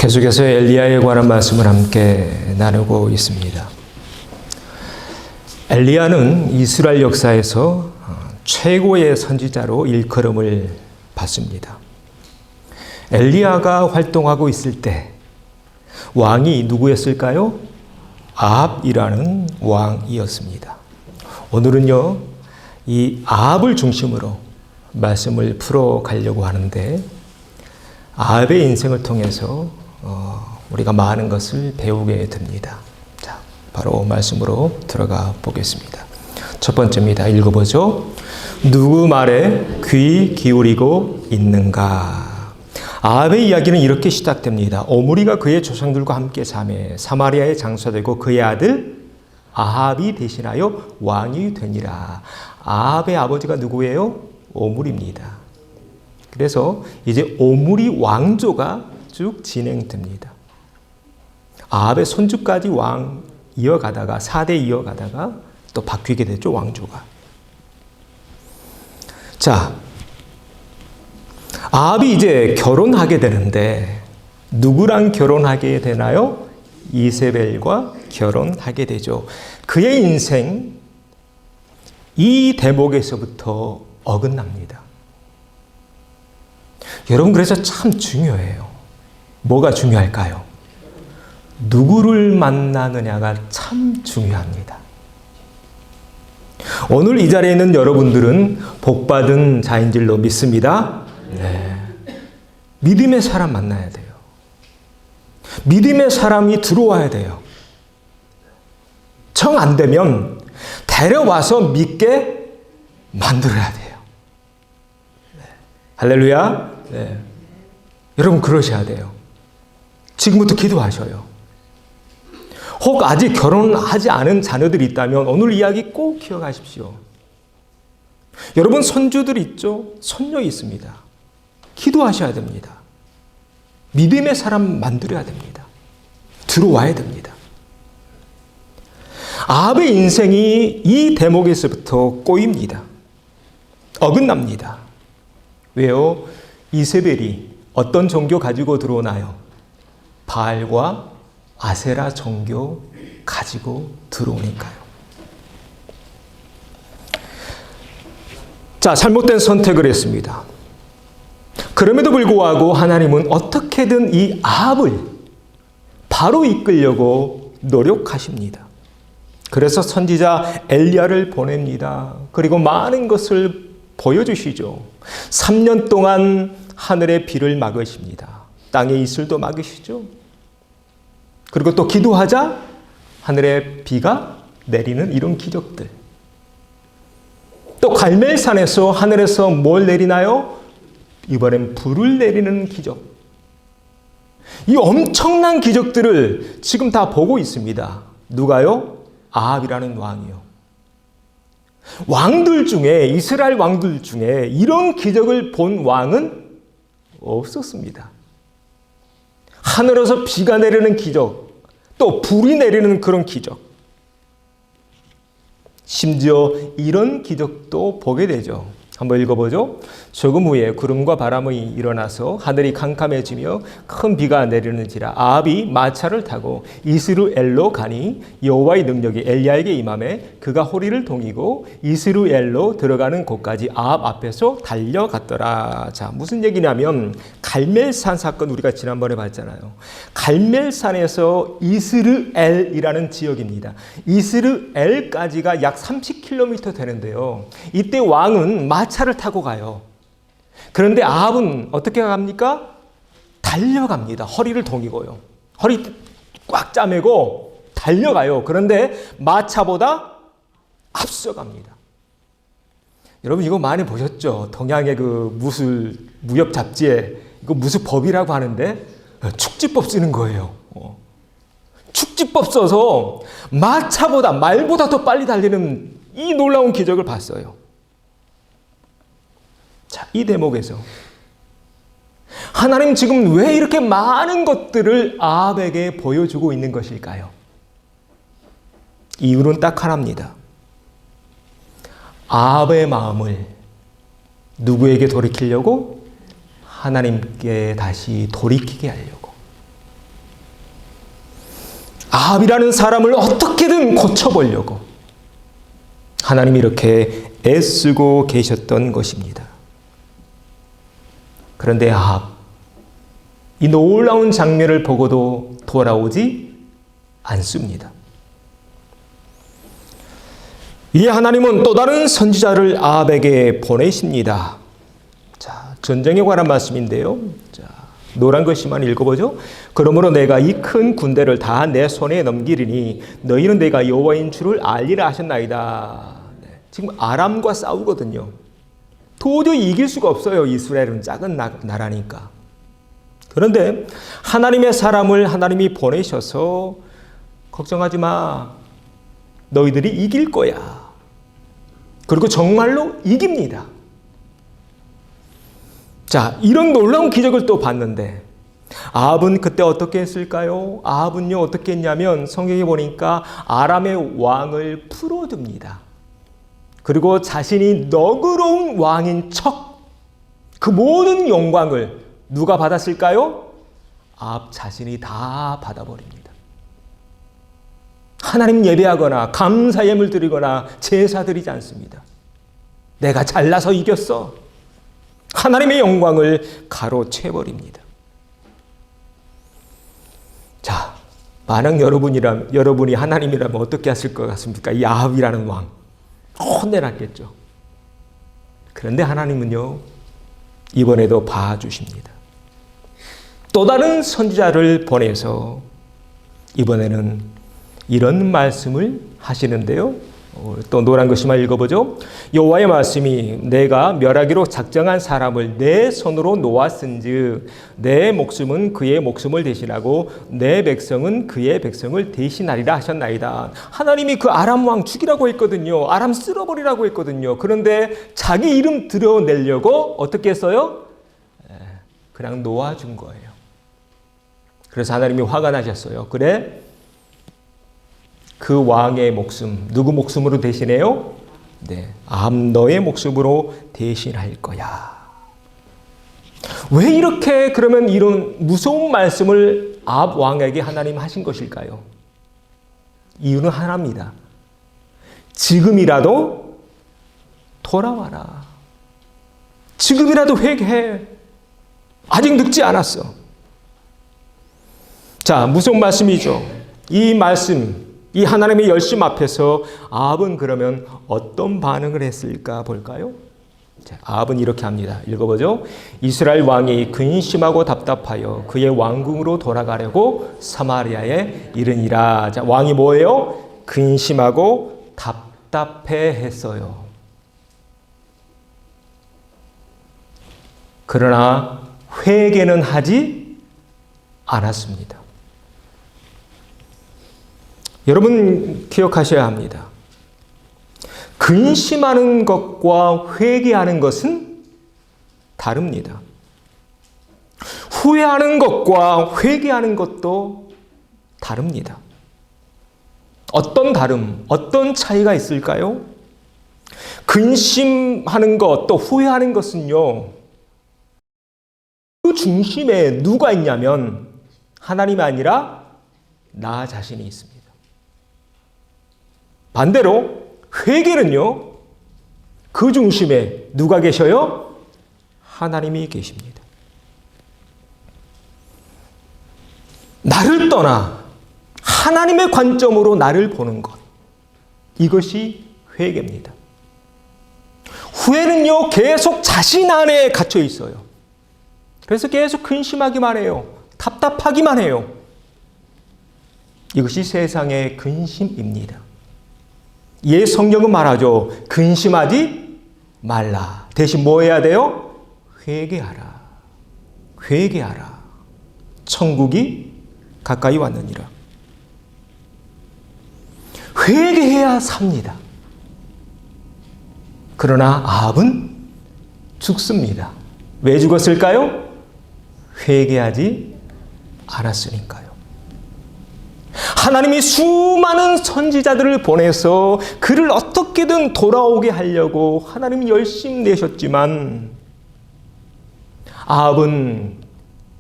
계속해서 엘리야에 관한 말씀을 함께 나누고 있습니다. 엘리야는 이스라엘 역사에서 최고의 선지자로 일컬음을 받습니다. 엘리야가 활동하고 있을 때 왕이 누구였을까요? 아합이라는 왕이었습니다. 오늘은요, 이 아합을 중심으로 말씀을 풀어가려고 하는데, 아합의 인생을 통해서 우리가 많은 것을 배우게 됩니다. 자, 바로 말씀으로 들어가 보겠습니다. 첫 번째입니다. 읽어보죠. 누구 말에 귀 기울이고 있는가? 아합의 이야기는 이렇게 시작됩니다. 오므리가 그의 조상들과 함께 사매 사마리아에 장사되고 그의 아들 아합이 대신하여 왕이 되니라. 아합의 아버지가 누구예요? 오므리입니다. 그래서 이제 오므리 왕조가 쭉 진행됩니다. 아합의 손주까지 왕 이어가다가 4대 이어가다가 또 바뀌게 됐죠, 왕조가. 자, 아합이 이제 결혼하게 되는데 누구랑 결혼하게 되나요? 이세벨과 결혼하게 되죠. 그의 인생 이 대목에서부터 어긋납니다. 여러분, 그래서 참 중요해요. 뭐가 중요할까요? 누구를 만나느냐가 참 중요합니다. 오늘 이 자리에 있는 여러분들은 복받은 자인 줄로 믿습니다. 네. 믿음의 사람 만나야 돼요. 믿음의 사람이 들어와야 돼요. 정 안 되면 데려와서 믿게 만들어야 돼요. 네. 할렐루야. 네. 여러분, 그러셔야 돼요. 지금부터 기도하셔요. 혹 아직 결혼하지 않은 자녀들이 있다면 오늘 이야기 꼭 기억하십시오. 여러분, 손주들 있죠? 손녀 있습니다. 기도하셔야 됩니다. 믿음의 사람 만들어야 됩니다. 들어와야 됩니다. 아합의 인생이 이 대목에서부터 꼬입니다. 어긋납니다. 왜요? 이세벨이 어떤 종교 가지고 들어오나요? 바알과 아세라 종교 가지고 들어오니까요. 자, 잘못된 선택을 했습니다. 그럼에도 불구하고 하나님은 어떻게든 이 아합을 바로 이끌려고 노력하십니다. 그래서 선지자 엘리야를 보냅니다. 그리고 많은 것을 보여주시죠. 3년 동안 하늘의 비를 막으십니다. 땅의 이슬도 막으시죠. 그리고 또 기도하자 하늘의 비가 내리는 이런 기적들. 또 갈멜산에서 하늘에서 뭘 내리나요? 이번엔 불을 내리는 기적. 이 엄청난 기적들을 지금 다 보고 있습니다. 누가요? 아합이라는 왕이요. 왕들 중에, 이스라엘 왕들 중에 이런 기적을 본 왕은 없었습니다. 하늘에서 비가 내리는 기적, 또 불이 내리는 그런 기적. 심지어 이런 기적도 보게 되죠. 한번 읽어보죠. 조금 후에 구름과 바람이 일어나서 하늘이 캄캄해지며 큰 비가 내리는지라. 아합이 마차를 타고 이스루엘로 가니 여호와의 능력이 엘리야에게 임하매 그가 호리를 동이고 이스루엘로 들어가는 곳까지 아합 앞에서 달려갔더라. 자, 무슨 얘기냐면 갈멜산 사건 우리가 지난번에 봤잖아요. 갈멜산에서 이스루엘이라는 지역입니다. 이스루엘까지가 약 30km 되는데요. 이때 왕은 마차를 타고 가요. 그런데 아합은 어떻게 갑니까? 달려갑니다. 허리를 동이고요. 허리 꽉 짜매고 달려가요. 그런데 마차보다 앞서갑니다. 여러분, 이거 많이 보셨죠? 동양의 그 무술 무협 잡지에 이거 무슨 법이라고 하는데 축지법 쓰는 거예요. 축지법 써서 마차보다, 말보다 더 빨리 달리는 이 놀라운 기적을 봤어요. 자, 이 대목에서 하나님 지금 왜 이렇게 많은 것들을 아합에게 보여주고 있는 것일까요? 이유는 딱 하나입니다. 아합의 마음을 누구에게 돌이키려고? 하나님께 다시 돌이키게 하려고. 아합이라는 사람을 어떻게든 고쳐보려고 하나님이 이렇게 애쓰고 계셨던 것입니다. 그런데 아합, 이 놀라운 장면을 보고도 돌아오지 않습니다. 이 하나님은 또 다른 선지자를 아합에게 보내십니다. 자, 전쟁에 관한 말씀인데요. 자, 노란 글씨만 읽어보죠. 그러므로 내가 이 큰 군대를 다 내 손에 넘기리니 너희는 내가 여호와인 줄을 알리라 하셨나이다. 네, 지금 아람과 싸우거든요. 도저히 이길 수가 없어요. 이스라엘은 작은 나라니까. 그런데 하나님의 사람을 하나님이 보내셔서 걱정하지 마. 너희들이 이길 거야. 그리고 정말로 이깁니다. 자, 이런 놀라운 기적을 또 봤는데 아합은 그때 어떻게 했을까요? 아합은요 어떻게 했냐면 성경에 보니까 아람의 왕을 풀어줍니다. 그리고 자신이 너그러운 왕인 척 그 모든 영광을 누가 받았을까요? 아합 자신이 다 받아버립니다. 하나님 예배하거나 감사 예물 드리거나 제사 드리지 않습니다. 내가 잘나서 이겼어. 하나님의 영광을 가로채버립니다. 자, 만약 여러분이 하나님이라면 어떻게 하실 것 같습니까? 이 아합이라는 왕 혼내놨겠죠. 그런데 하나님은요 이번에도 봐주십니다. 또 다른 선지자를 보내서 이번에는 이런 말씀을 하시는데요. 또 노란 글씨만 읽어보죠. 여호와의 말씀이 내가 멸하기로 작정한 사람을 내 손으로 놓았은즉 내 목숨은 그의 목숨을 대신하고 내 백성은 그의 백성을 대신하리라 하셨나이다. 하나님이 그 아람 왕 죽이라고 했거든요. 아람 쓸어버리라고 했거든요. 그런데 자기 이름 드러내려고 어떻게 했어요? 그냥 놓아준 거예요. 그래서 하나님이 화가 나셨어요. 그래? 그 왕의 목숨, 누구 목숨으로 대신해요? 네, 아합 너의 목숨으로 대신할 거야. 왜 이렇게 그러면 이런 무서운 말씀을 아합 왕에게 하나님 하신 것일까요? 이유는 하나입니다. 지금이라도 돌아와라. 지금이라도 회개해. 아직 늦지 않았어. 자, 무슨 말씀이죠? 이 말씀, 이 하나님의 열심 앞에서 아합은 그러면 어떤 반응을 했을까 볼까요? 자, 아합은 이렇게 합니다. 읽어보죠. 이스라엘 왕이 근심하고 답답하여 그의 왕궁으로 돌아가려고 사마리아에 이르니라. 자, 왕이 뭐예요? 근심하고 답답해 했어요. 그러나 회개는 하지 않았습니다. 여러분 기억하셔야 합니다. 근심하는 것과 회개하는 것은 다릅니다. 후회하는 것과 회개하는 것도 다릅니다. 어떤 다름, 어떤 차이가 있을까요? 근심하는 것, 또 후회하는 것은요, 그 중심에 누가 있냐면 하나님이 아니라 나 자신이 있습니다. 반대로 회개는요, 그 중심에 누가 계셔요? 하나님이 계십니다. 나를 떠나 하나님의 관점으로 나를 보는 것, 이것이 회개입니다. 후회는요, 계속 자신 안에 갇혀 있어요. 그래서 계속 근심하기만 해요. 답답하기만 해요. 이것이 세상의 근심입니다. 예, 성경은 말하죠. 근심하지 말라. 대신 뭐 해야 돼요? 회개하라. 회개하라. 천국이 가까이 왔느니라. 회개해야 삽니다. 그러나 아합은 죽습니다. 왜 죽었을까요? 회개하지 않았으니까요. 하나님이 수많은 선지자들을 보내서 그를 어떻게든 돌아오게 하려고 하나님이 열심히 내셨지만 아합은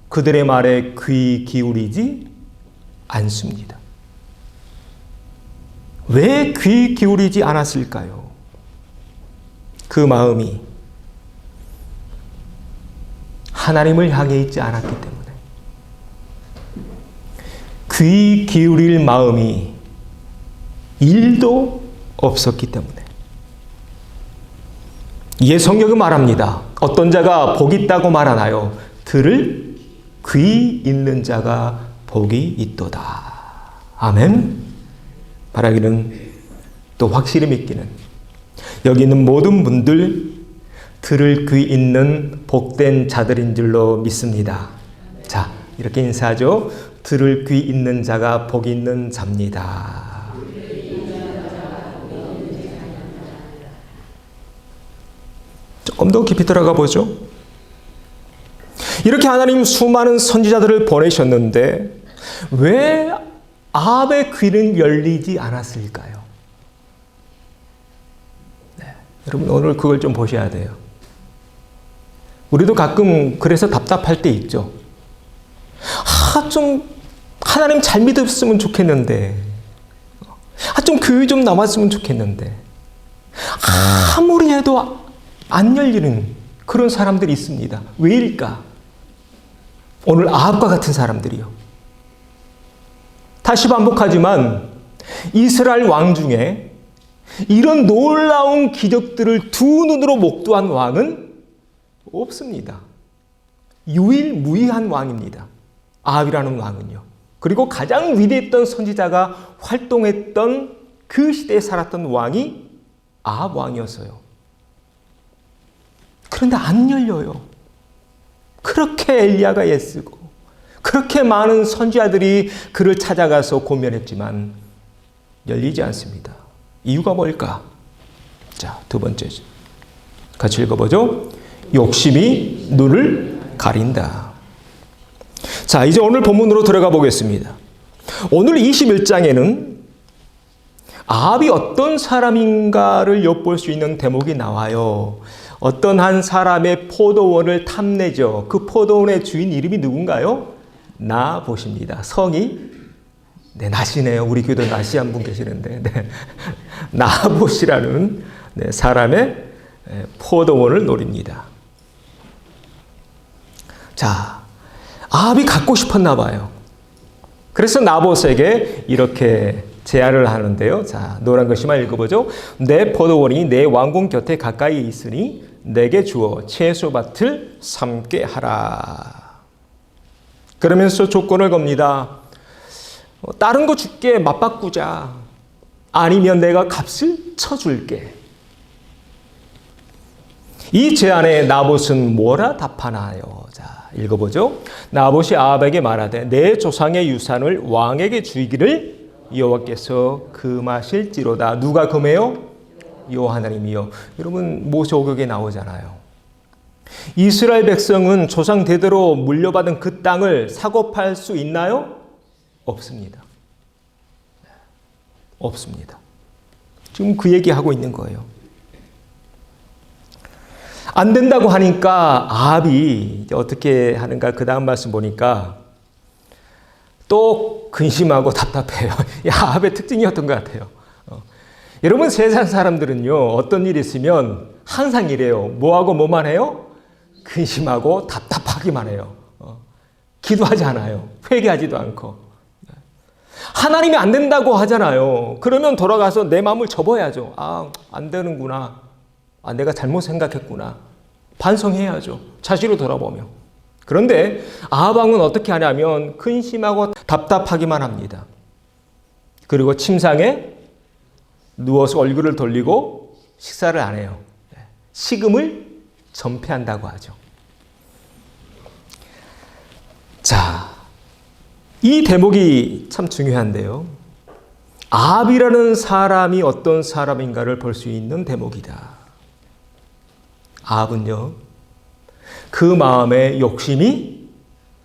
그들의 말에 귀 기울이지 않습니다. 왜 귀 기울이지 않았을까요? 그 마음이 하나님을 향해 있지 않았기 때문에. 귀 기울일 마음이 1도 없었기 때문에. 이에 성경은 말합니다. 어떤 자가 복이 있다고 말하나요? 들을 귀 있는 자가 복이 있도다. 아멘. 바라기는 또 확실히 믿기는 여기 있는 모든 분들 들을 귀 있는 복된 자들인 줄로 믿습니다. 자, 이렇게 인사하죠. 들을 귀 있는 자가 복 있는 자입니다. 조금 더 깊이 들어가 보죠. 이렇게 하나님 수많은 선지자들을 보내셨는데 왜 아합의 귀는 열리지 않았을까요? 네, 여러분 오늘 그걸 좀 보셔야 돼요. 우리도 가끔 그래서 답답할 때 있죠. 좀 하나님 잘 믿었으면 좋겠는데, 좀 교회 좀 나왔으면 좋겠는데, 아무리 해도 안 열리는 그런 사람들이 있습니다. 왜일까? 오늘 아합과 같은 사람들이요. 다시 반복하지만 이스라엘 왕 중에 이런 놀라운 기적들을 두 눈으로 목도한 왕은 없습니다. 유일무이한 왕입니다. 아합이라는 왕은요. 그리고 가장 위대했던 선지자가 활동했던 그 시대에 살았던 왕이 아합 왕이었어요. 그런데 안 열려요. 그렇게 엘리야가 애쓰고 그렇게 많은 선지자들이 그를 찾아가서 고면했지만 열리지 않습니다. 이유가 뭘까? 자, 두 번째 같이 읽어보죠. 욕심이 눈을 가린다. 자, 이제 오늘 본문으로 들어가 보겠습니다. 오늘 21장에는 아합이 어떤 사람인가를 엿볼 수 있는 대목이 나와요. 어떤 한 사람의 포도원을 탐내죠. 그 포도원의 주인 이름이 누군가요? 나봇입니다. 성이 나시네요. 우리 교회도 나시 한 분 계시는데 나봇이라는 사람의 포도원을 노립니다. 자, 아합이 갖고 싶었나 봐요. 그래서 나봇에게 이렇게 제안을 하는데요. 자, 노란 글씨만 읽어보죠. 내 포도원이 내 왕궁 곁에 가까이 있으니 내게 주어 채소밭을 삼게 하라. 그러면서 조건을 겁니다. 다른 거 줄게, 맞바꾸자. 아니면 내가 값을 쳐줄게. 이 제안에 나봇은 뭐라 답하나요? 자, 읽어보죠. 나봇이 아합에게 말하되 내 조상의 유산을 왕에게 주기를 여호와께서 금하실지로다. 누가 금해요? 여호와 하나님이요. 여러분 모세오경에 나오잖아요. 이스라엘 백성은 조상 대대로 물려받은 그 땅을 사고 팔 수 있나요? 없습니다. 없습니다. 지금 그 얘기하고 있는 거예요. 안 된다고 하니까 아합이 어떻게 하는가 그 다음 말씀 보니까 또 근심하고 답답해요. 아합의 특징이 어떤 것 같아요. 여러분 세상 사람들은요 어떤 일이 있으면 항상 이래요. 뭐하고 뭐만 해요? 근심하고 답답하기만 해요. 기도하지 않아요. 회개하지도 않고. 하나님이 안 된다고 하잖아요. 그러면 돌아가서 내 마음을 접어야죠. 안 되는구나. 내가 잘못 생각했구나. 반성해야죠. 자신을 돌아보며. 그런데 아합 왕은 어떻게 하냐면 근심하고 답답하기만 합니다. 그리고 침상에 누워서 얼굴을 돌리고 식사를 안 해요. 식음을 전폐한다고 하죠. 자, 이 대목이 참 중요한데요. 아합이라는 사람이 어떤 사람인가를 볼 수 있는 대목이다. 아합은요, 그 마음에 욕심이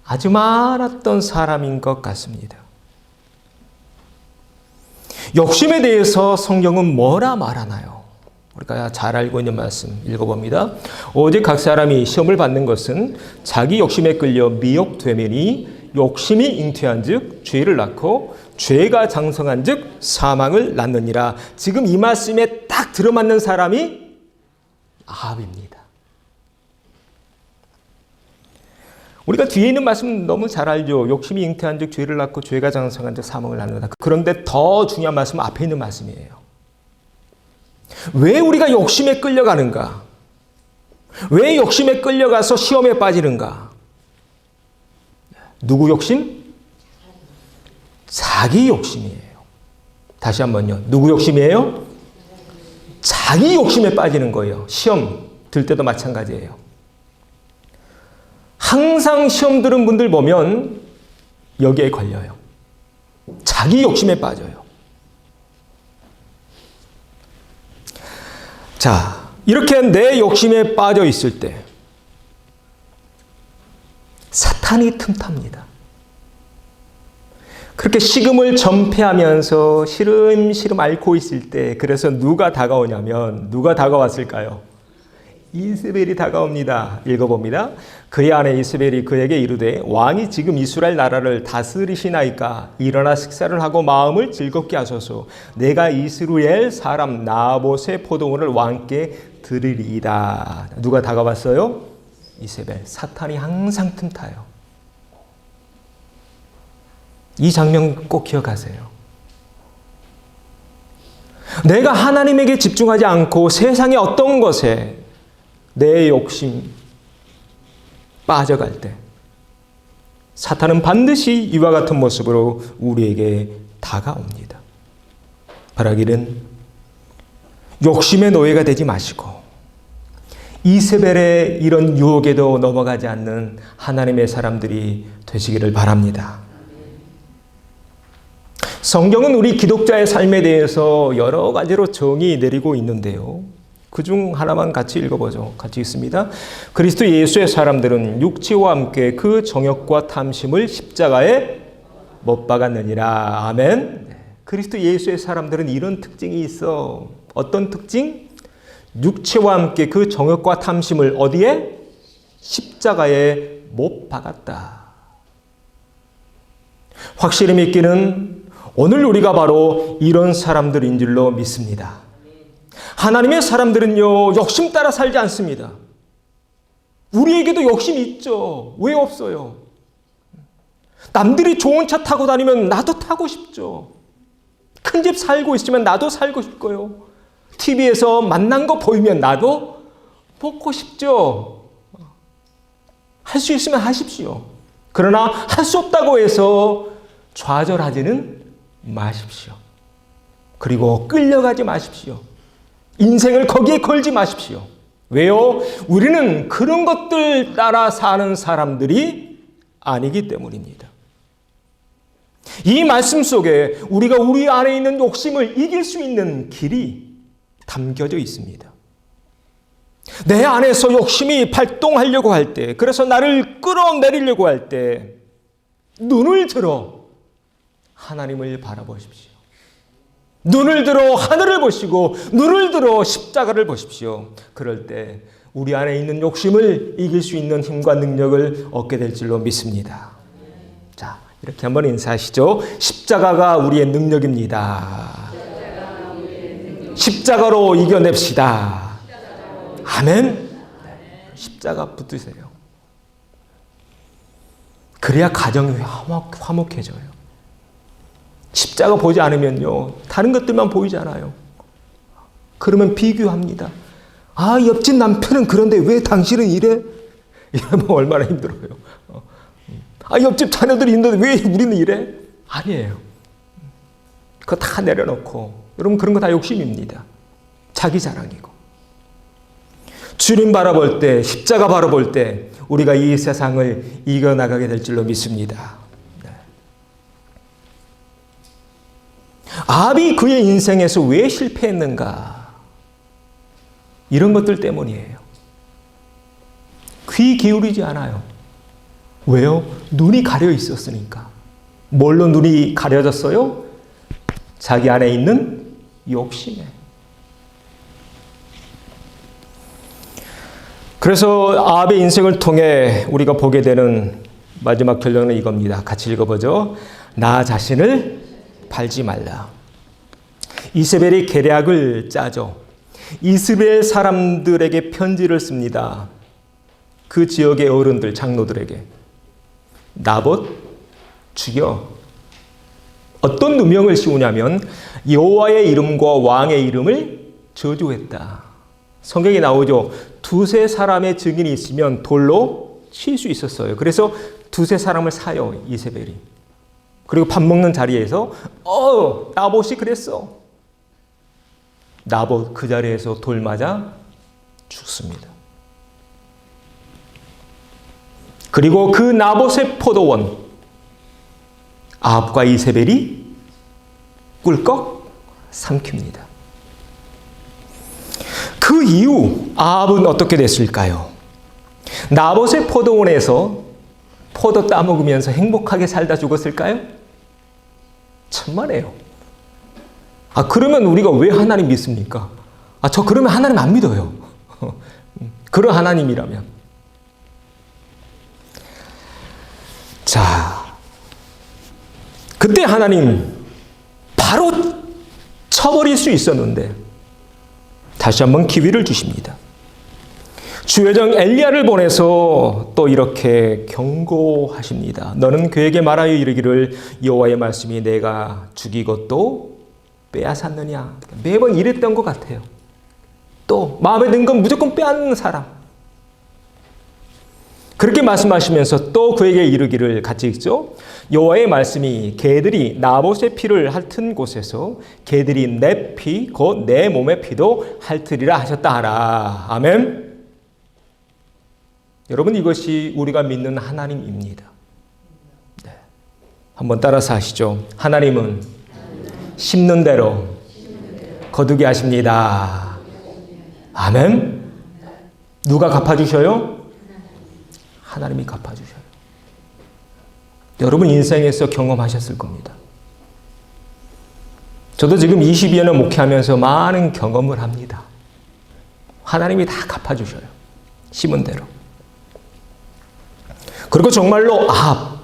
아주 많았던 사람인 것 같습니다. 욕심에 대해서 성경은 뭐라 말하나요? 우리가 잘 알고 있는 말씀 읽어봅니다. 오직 각 사람이 시험을 받는 것은 자기 욕심에 끌려 미혹되매니 욕심이 잉태한즉 죄를 낳고 죄가 장성한즉 사망을 낳느니라. 지금 이 말씀에 딱 들어맞는 사람이 아합입니다. 우리가 뒤에 있는 말씀 너무 잘 알죠. 욕심이 잉태한즉 죄를 낳고 죄가 장성한즉 사망을 낳는다. 그런데 더 중요한 말씀은 앞에 있는 말씀이에요. 왜 우리가 욕심에 끌려가는가? 왜 욕심에 끌려가서 시험에 빠지는가? 누구 욕심? 자기 욕심이에요. 다시 한번요. 누구 욕심이에요? 자기 욕심에 빠지는 거예요. 시험 들 때도 마찬가지예요. 항상 시험 들은 분들 보면 여기에 걸려요. 자기 욕심에 빠져요. 자, 이렇게 내 욕심에 빠져 있을 때 사탄이 틈탑니다. 그렇게 식음을 전폐하면서 시름시름 앓고 있을 때, 그래서 누가 다가오냐면, 누가 다가왔을까요? 이스벨이 다가옵니다. 읽어봅니다. 그의 아내 이스벨이 그에게 이르되 왕이 지금 이스라엘 나라를 다스리시나이까 일어나 식사를 하고 마음을 즐겁게 하소서. 내가 이스라엘 사람 나봇의 포도원을 왕께 드리리이다. 누가 다가왔어요? 이세벨. 사탄이 항상 틈타요. 이 장면 꼭 기억하세요. 내가 하나님에게 집중하지 않고 세상의 어떤 것에 내 욕심 빠져갈 때 사탄은 반드시 이와 같은 모습으로 우리에게 다가옵니다. 바라기는 욕심의 노예가 되지 마시고 이세벨의 이런 유혹에도 넘어가지 않는 하나님의 사람들이 되시기를 바랍니다. 성경은 우리 기독자의 삶에 대해서 여러 가지로 정의 내리고 있는데요. 그중 하나만 같이 읽어보죠. 같이 읽습니다. 그리스도 예수의 사람들은 육체와 함께 그 정욕과 탐심을 십자가에 못 박았느니라. 아멘. 그리스도 예수의 사람들은 이런 특징이 있어. 어떤 특징? 육체와 함께 그 정욕과 탐심을 어디에? 십자가에 못 박았다. 확실히 믿기는 오늘 우리가 바로 이런 사람들인 줄로 믿습니다. 하나님의 사람들은요, 욕심 따라 살지 않습니다. 우리에게도 욕심이 있죠. 왜 없어요? 남들이 좋은 차 타고 다니면 나도 타고 싶죠. 큰 집 살고 있으면 나도 살고 싶고요. TV에서 만난 거 보이면 나도 먹고 싶죠. 할 수 있으면 하십시오. 그러나 할 수 없다고 해서 좌절하지는 마십시오. 그리고 끌려가지 마십시오. 인생을 거기에 걸지 마십시오. 왜요? 우리는 그런 것들 따라 사는 사람들이 아니기 때문입니다. 이 말씀 속에 우리가 우리 안에 있는 욕심을 이길 수 있는 길이 담겨져 있습니다. 내 안에서 욕심이 발동하려고 할 때, 그래서 나를 끌어내리려고 할 때 눈을 들어 하나님을 바라보십시오. 눈을 들어 하늘을 보시고 눈을 들어 십자가를 보십시오. 그럴 때 우리 안에 있는 욕심을 이길 수 있는 힘과 능력을 얻게 될 줄로 믿습니다. 자, 이렇게 한번 인사하시죠. 십자가가 우리의 능력입니다. 십자가로 이겨냅시다. 아멘. 십자가 붙드세요. 그래야 가정이 화목해져요. 십자가 보지 않으면요, 다른 것들만 보이잖아요. 그러면 비교합니다. 아, 옆집 남편은 그런데 왜 당신은 이래? 이러면 얼마나 힘들어요. 아, 옆집 자녀들이 있는데 왜 우리는 이래? 아니에요. 그거 다 내려놓고, 여러분 그런 거 다 욕심입니다. 자기 자랑이고. 주님 바라볼 때, 십자가 바라볼 때 우리가 이 세상을 이겨나가게 될 줄로 믿습니다. 아합이 그의 인생에서 왜 실패했는가? 이런 것들 때문이에요. 귀 기울이지 않아요. 왜요? 눈이 가려 있었으니까. 뭘로 눈이 가려졌어요? 자기 안에 있는 욕심에. 그래서 아합의 인생을 통해 우리가 보게 되는 마지막 결론은 이겁니다. 같이 읽어보죠. 나 자신을 팔지 말라. 이세벨이 계략을 짜죠. 이스라엘 사람들에게 편지를 씁니다. 그 지역의 어른들, 장로들에게. 나봇 죽여. 어떤 누명을 씌우냐면 여호와의 이름과 왕의 이름을 저주했다. 성경에 나오죠. 두세 사람의 증인이 있으면 돌로 칠 수 있었어요. 그래서 두세 사람을 사요, 이세벨이. 그리고 밥 먹는 자리에서 나봇이 그랬어. 나봇 그 자리에서 돌 맞아 죽습니다. 그리고 그 나봇의 포도원 아합과 이세벨이 꿀꺽 삼킵니다. 그 이후 아합은 어떻게 됐을까요? 나봇의 포도원에서 포도 따먹으면서 행복하게 살다 죽었을까요? 천만에요. 그러면 우리가 왜 하나님 믿습니까? 저 그러면 하나님 안 믿어요. 그런 하나님이라면. 자, 그때 하나님 바로 쳐버릴 수 있었는데 다시 한번 기회를 주십니다. 주여정 엘리야를 보내서 또 이렇게 경고하십니다. 너는 그에게 말하여 이르기를 여호와의 말씀이 내가 죽이고 또 빼앗았느냐. 매번 이랬던 것 같아요. 또 마음에 든 건 무조건 빼앗는 사람. 그렇게 말씀하시면서 또 그에게 이르기를 같이 읽죠. 여호와의 말씀이 개들이 나봇의 피를 핥은 곳에서 개들이 내 피 곧 내 몸의 피도 핥으리라 하셨다 하라. 아멘. 여러분 이것이 우리가 믿는 하나님입니다. 네. 한번 따라서 하시죠. 하나님은 심는 대로 거두게 하십니다. 아멘. 누가 갚아주셔요? 하나님이 갚아주셔요. 여러분 인생에서 경험하셨을 겁니다. 저도 지금 22년 목회하면서 많은 경험을 합니다. 하나님이 다 갚아주셔요. 심은 대로. 그리고 정말로 아합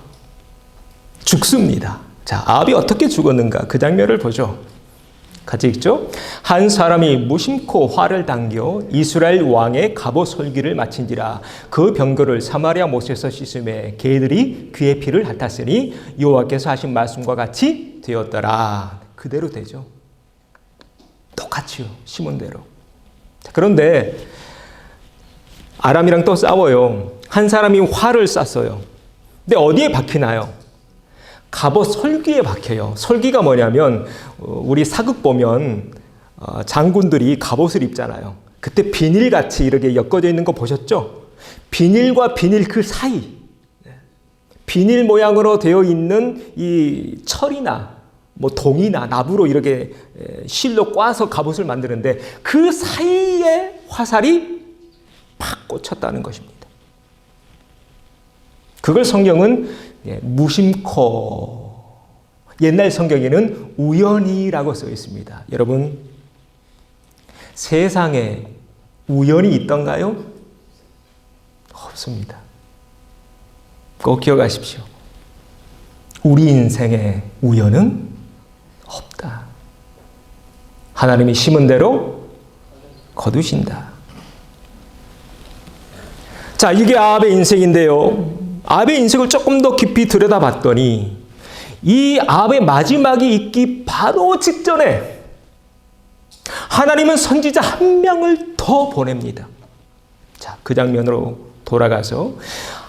죽습니다. 자, 아합이 어떻게 죽었는가? 그 장면을 보죠. 같이 읽죠. 한 사람이 무심코 활을 당겨 이스라엘 왕의 갑옷 솔기를 마친지라. 그 병거를 사마리아 못에서 씻음에 개들이 그의 피를 핥았으니 여호와께서 하신 말씀과 같이 되었더라. 그대로 되죠. 똑같이요. 심은 대로. 자, 그런데 아람이랑 또 싸워요. 한 사람이 활을 쐈어요. 근데 어디에 박히나요? 갑옷 솔기에 박혀요. 솔기가 뭐냐면 우리 사극 보면 장군들이 갑옷을 입잖아요. 그때 비닐같이 이렇게 엮어져 있는 거 보셨죠? 비닐과 비닐 그 사이, 비닐 모양으로 되어 있는 이 철이나 뭐 동이나 나무로 이렇게 실로 꽈서 갑옷을 만드는데 그 사이에 화살이 팍 꽂혔다는 것입니다. 그걸 성경은 무심코, 옛날 성경에는 우연히라고 써 있습니다. 여러분, 세상에 우연이 있던가요? 없습니다. 꼭 기억하십시오. 우리 인생에 우연은 없다. 하나님이 심은 대로 거두신다. 자, 이게 아합의 인생인데요. 아합의 인생을 조금 더 깊이 들여다봤더니 이 아합의 마지막이 있기 바로 직전에 하나님은 선지자 한 명을 더 보냅니다. 자, 그 장면으로 돌아가서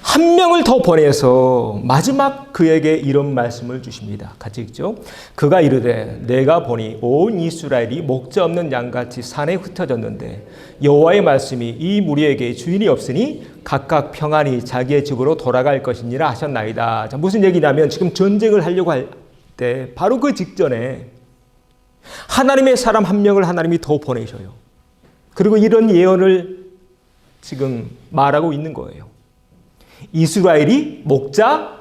한 명을 더 보내서 마지막 그에게 이런 말씀을 주십니다. 같이 읽죠. 그가 이르되 내가 보니 온 이스라엘이 목자 없는 양같이 산에 흩어졌는데 여호와의 말씀이 이 무리에게 주인이 없으니 각각 평안히 자기의 집으로 돌아갈 것이니라 하셨나이다. 자, 무슨 얘기냐면 지금 전쟁을 하려고 할 때 바로 그 직전에 하나님의 사람 한 명을 하나님이 더 보내셔요. 그리고 이런 예언을 지금 말하고 있는 거예요. 이스라엘이 목자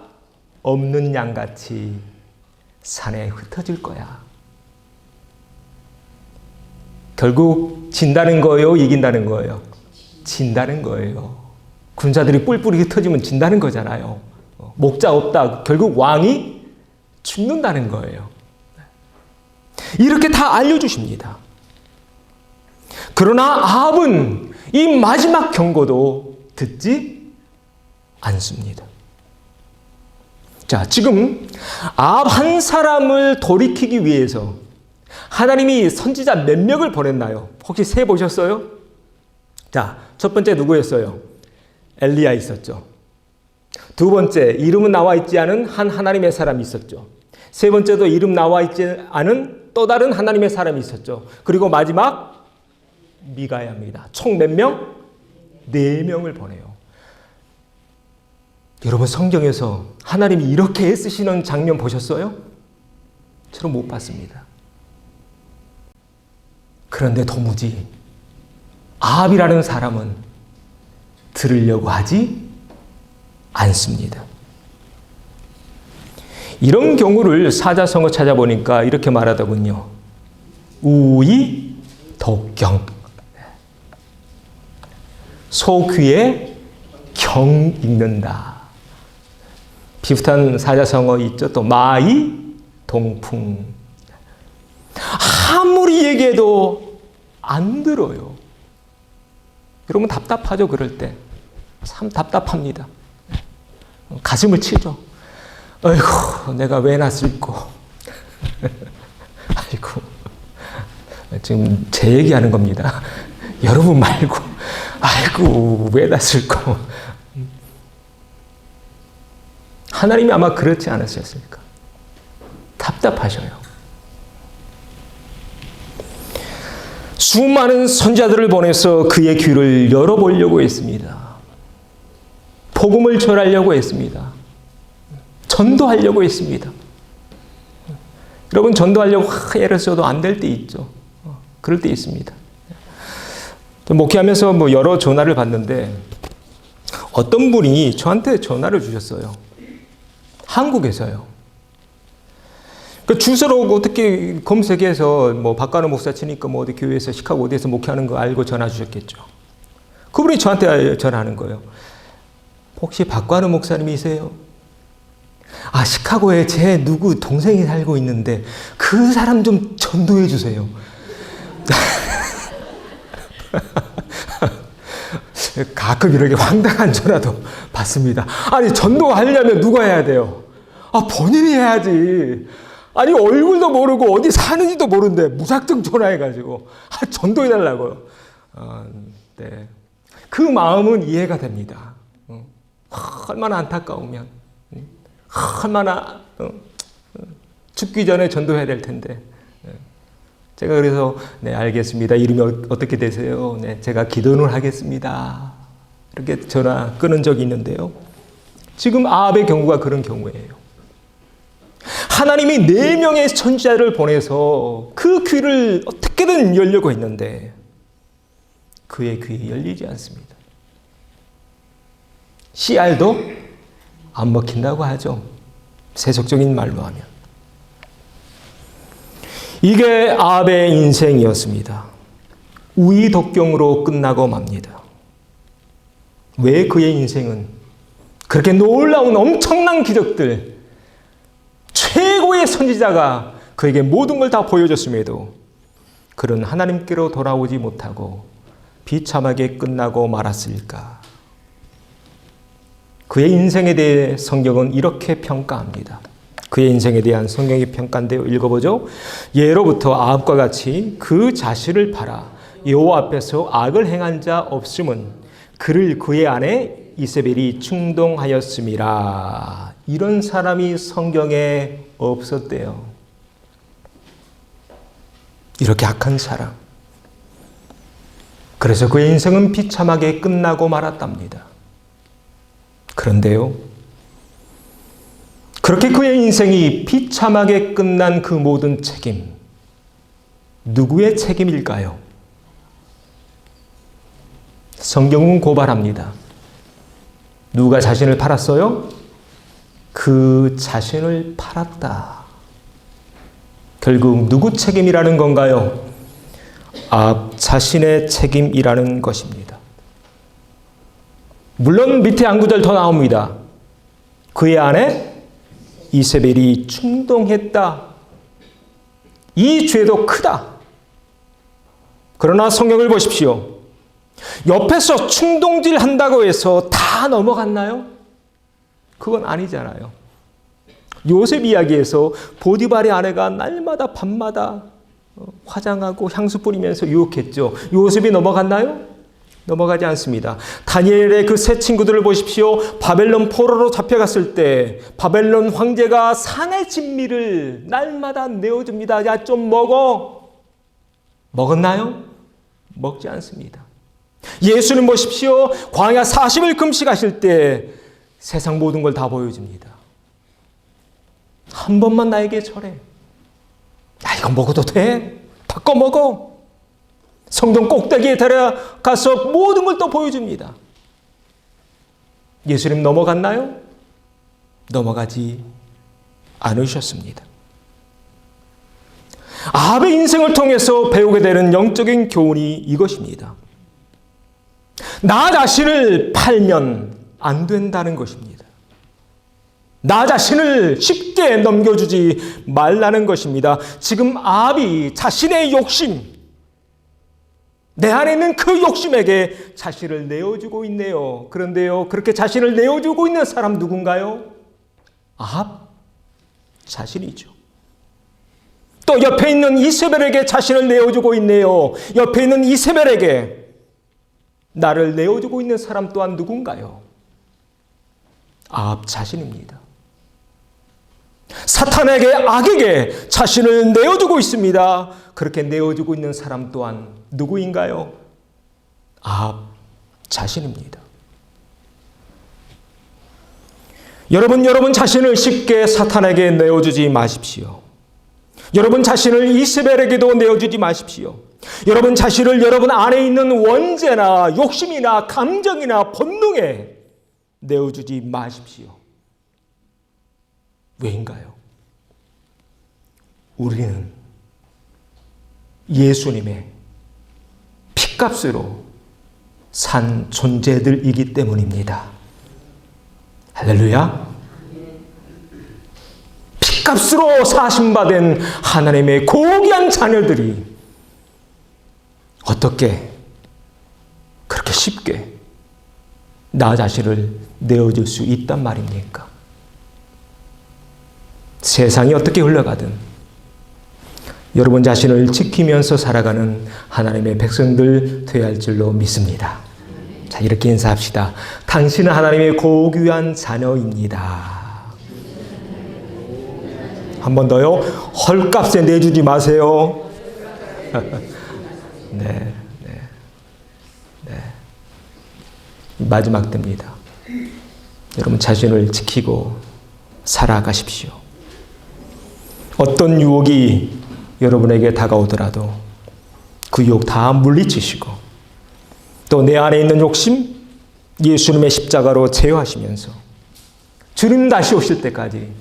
없는 양같이 산에 흩어질 거야. 결국 진다는 거예요? 이긴다는 거예요? 진다는 거예요. 군사들이 뿔뿔이 흩어지면 진다는 거잖아요. 목자 없다. 결국 왕이 죽는다는 거예요. 이렇게 다 알려주십니다. 그러나 아합은 이 마지막 경고도 듣지 않습니다. 자, 지금 아합 한 사람을 돌이키기 위해서 하나님이 선지자 몇 명을 보냈나요? 혹시 세 보셨어요? 자, 첫 번째 누구였어요? 엘리야 있었죠. 두 번째, 이름은 나와 있지 않은 한 하나님의 사람이 있었죠. 세 번째도 이름 나와 있지 않은 또 다른 하나님의 사람이 있었죠. 그리고 마지막 미가야입니다. 총 몇 명? 4명을 보내요. 여러분, 성경에서 하나님이 이렇게 애쓰시는 장면 보셨어요? 저는 못 봤습니다. 그런데 도무지 아합이라는 사람은 들으려고 하지 않습니다. 이런 경우를 사자성어 찾아보니까 이렇게 말하더군요. 우의 독경. 소 귀에 경 읽는다. 비슷한 사자성어 있죠. 또 마의 동풍. 아무리 얘기해도 안 들어요. 여러분 답답하죠? 그럴 때. 참 답답합니다. 가슴을 치죠. 아이고, 내가 왜 났을꼬. 아이고, 지금 제 얘기하는 겁니다. 여러분 말고, 아이고, 왜 났을꼬. 하나님이 아마 그렇지 않으셨습니까? 답답하셔요. 수많은 선지자들을 보내서 그의 귀를 열어보려고 했습니다. 복음을 전하려고 했습니다. 전도하려고 했습니다. 여러분, 전도하려고 애를 써도 안 될 때 있죠. 그럴 때 있습니다. 목회하면서 여러 전화를 받는데 어떤 분이 저한테 전화를 주셨어요. 한국에서요. 그 주소로 어떻게 검색해서 박가노 목사 치니까 어디 교회에서 시카고 어디에서 목회하는 거 알고 전화 주셨겠죠. 그분이 저한테 전화하는 거예요. 혹시 박가노 목사님이세요? 아, 시카고에 제 누구 동생이 살고 있는데 그 사람 좀 전도해 주세요. 가끔 이렇게 황당한 전화도 받습니다. 아니, 전도하려면 누가 해야 돼요? 아, 본인이 해야지. 아니, 얼굴도 모르고 어디 사는지도 모르는데 무작정 전화해가지고 전도해달라고요. 네. 그 마음은 이해가 됩니다. 얼마나 안타까우면, 얼마나 죽기 전에 전도해야 될 텐데. 제가 그래서 네, 알겠습니다. 이름이 어떻게 되세요? 네, 제가 기도를 하겠습니다. 이렇게 전화 끊은 적이 있는데요. 지금 아합의 경우가 그런 경우예요. 하나님이 4명의 선지자를 보내서 그 귀를 어떻게든 열려고 했는데 그의 귀에 열리지 않습니다. 씨알도 안 먹힌다고 하죠. 세속적인 말로 하면. 이게 아합의 인생이었습니다. 우의독경으로 끝나고 맙니다. 왜 그의 인생은 그렇게 놀라운 엄청난 기적들, 최고의 선지자가 그에게 모든 걸 다 보여줬음에도 그는 하나님께로 돌아오지 못하고 비참하게 끝나고 말았을까? 그의 인생에 대해 성경은 이렇게 평가합니다. 그의 인생에 대한 성경의 평가인데요. 읽어보죠. 예로부터 아합과 같이 그 자신을 팔아 여호와 앞에서 악을 행한 자 없음은 그를 그의 아내 이세벨이 충동하였음이라. 이런 사람이 성경에 없었대요. 이렇게 악한 사람. 그래서 그의 인생은 비참하게 끝나고 말았답니다. 그런데요, 그렇게 그의 인생이 비참하게 끝난 그 모든 책임, 누구의 책임일까요? 성경은 고발합니다. 누가 자신을 팔았어요? 그 자신을 팔았다. 결국 누구 책임이라는 건가요? 아합 자신의 책임이라는 것입니다. 물론 밑에 한 구절 더 나옵니다. 그의 아내 이세벨이 충동했다. 이 죄도 크다. 그러나 성경을 보십시오. 옆에서 충동질 한다고 해서 다 넘어갔나요? 그건 아니잖아요. 요셉 이야기에서 보디발의 아내가 날마다 밤마다 화장하고 향수 뿌리면서 유혹했죠. 요셉이 넘어갔나요? 넘어가지 않습니다. 다니엘의 그 세 친구들을 보십시오. 바벨론 포로로 잡혀갔을 때 바벨론 황제가 산의 진미를 날마다 내어줍니다. 야, 좀 먹어. 먹었나요? 먹지 않습니다. 예수님 보십시오. 광야 40일 금식하실 때 세상 모든 걸 다 보여줍니다. 한 번만 나에게 절해. 야, 이거 먹어도 돼? 바꿔 먹어. 성전 꼭대기에 데려가서 모든 걸 또 보여줍니다. 예수님 넘어갔나요? 넘어가지 않으셨습니다. 아합의 인생을 통해서 배우게 되는 영적인 교훈이 이것입니다. 나 자신을 팔면 안 된다는 것입니다. 나 자신을 쉽게 넘겨주지 말라는 것입니다. 지금 아합이 자신의 욕심, 내 안에 있는 그 욕심에게 자신을 내어주고 있네요. 그런데요, 그렇게 자신을 내어주고 있는 사람 누군가요? 아합 자신이죠. 또 옆에 있는 이세벨에게 자신을 내어주고 있네요. 옆에 있는 이세벨에게 나를 내어주고 있는 사람 또한 누군가요? 아합 자신입니다. 사탄에게, 악에게 자신을 내어주고 있습니다. 그렇게 내어주고 있는 사람 또한 누구인가요? 아합 자신입니다. 여러분 자신을 쉽게 사탄에게 내어주지 마십시오. 여러분 자신을 이세벨에게도 내어주지 마십시오. 여러분 자신을 여러분 안에 있는 원죄나 욕심이나 감정이나 본능에 내어주지 마십시오. 왜인가요? 우리는 예수님의 피값으로 산 존재들이기 때문입니다. 할렐루야. 피값으로 사심받은 하나님의 고귀한 자녀들이 어떻게 그렇게 쉽게 나 자신을 내어줄 수 있단 말입니까? 세상이 어떻게 흘러가든 여러분 자신을 지키면서 살아가는 하나님의 백성들 되어야 할 줄로 믿습니다. 자, 이렇게 인사합시다. 당신은 하나님의 고귀한 자녀입니다. 한 번 더요. 헐값에 내주지 마세요. 네. 마지막 때입니다. 여러분 자신을 지키고 살아가십시오. 어떤 유혹이 여러분에게 다가오더라도 그 유혹 다 물리치시고 또 내 안에 있는 욕심 예수님의 십자가로 제어하시면서 주님 다시 오실 때까지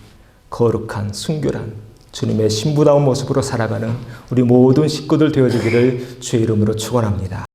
거룩한 순결한 주님의 신부다운 모습으로 살아가는 우리 모든 식구들 되어주기를 주의 이름으로 축원합니다.